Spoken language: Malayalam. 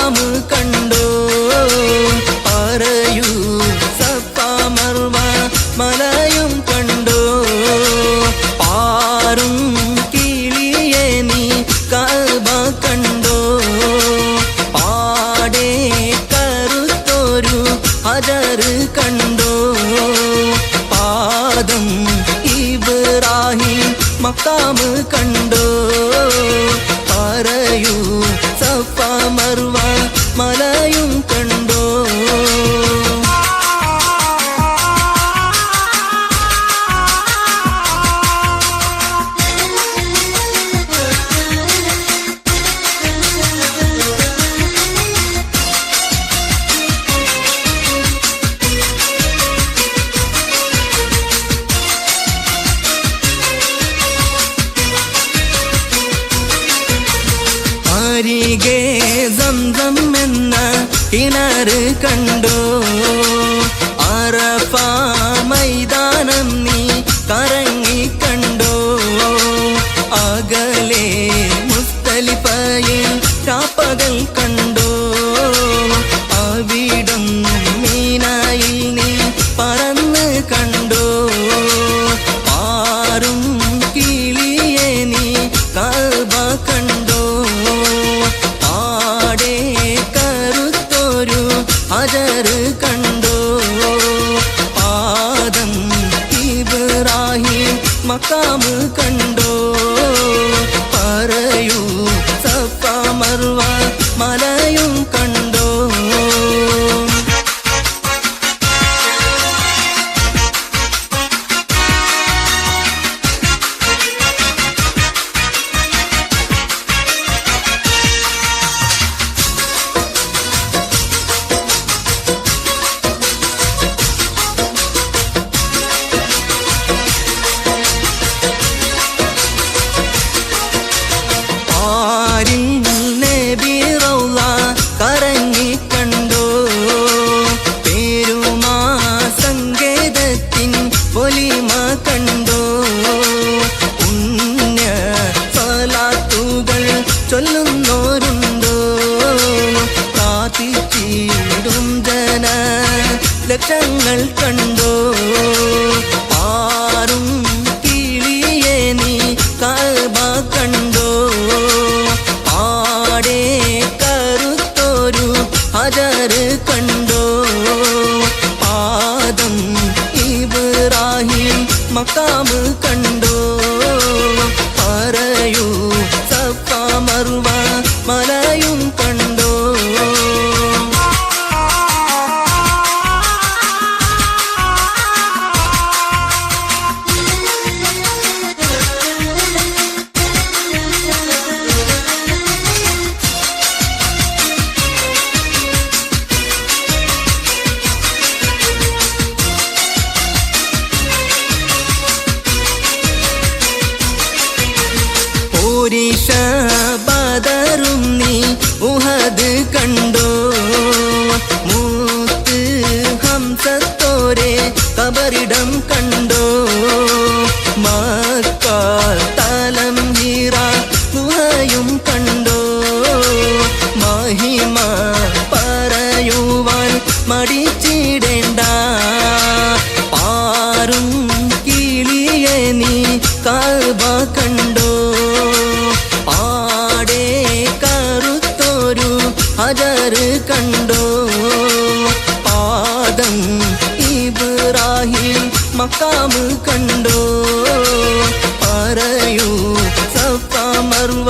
മക്കാമ് കണ്ടോ പറയൂ സഫ മർവ മലയും കണ്ടോ പാറും കിളിയെ നീ കഅബ കണ്ടോ പാടേ കറുത്തൊരു ഹജർ കണ്ടോ പാദം ഇബ്രാഹിം മക്കാമ് കണ്ടോ പറയൂ സഫ മർവ മലയും കണ്ടോ അരികെ സംസം എന്ന കിണർ കണ്ടോ അറഫ മൈതാനം നീ കറങ്ങി കണ്ടോ അകലെ മുസ്തലിഫയിൽ രാപ്പകൽ കണ്ടോ അവിടം മീനായിൽ നീ പറന്ന് കണ്ടോ പാറും കിളിയെ നീ കഅബ കണ്ടോ പാടേ കറുത്തൊരു ഹജർ കണ്ടോ പാദം ഇബ്രാഹിം മക്കാമ് കണ്ടോ പറയൂ സഫ മർവ മലയും കണ്ടോ കറങ്ങി കണ്ടോ പേരുമാ സങ്കേതത്തിൻ പൊലിമ കണ്ടോ പുണ്യ സ്വലാത്തുകൾ ചൊല്ലുന്നോരുണ്ടോ കാത്തിച്ചിടും ജന ലക്ഷങ്ങൾ കണ്ടോ പാറും കിളിയെ നീ കഅബ കണ്ടോ പാടേ കറുത്തൊരു ഹജർ കണ്ടോ പാദം ഇബ്രാഹിം മക്കാമ് കണ്ടോ പറയൂ സഫ മർവ മലയും കണ്ടോ പോരിഷ ബദറും നീ ഉഹദ് കണ്ടോ മൂത്ത് ഹംസത്തോരെ കബറിടം കണ്ടോ മക്ക തലം ഹീറ ഗുഹയും കണ്ടോ മഹിമ പറയുവാൻ മടിച്ചിടേണ്ട പാറും കിളിയെ നീ കഅബ കണ്ടോ പാടേ കറുത്തൊരു ഹജർ കണ്ടോ പാദം ഇബ്രാഹിം മക്കാമ് കണ്ടോ പറയൂ സഫ മർവ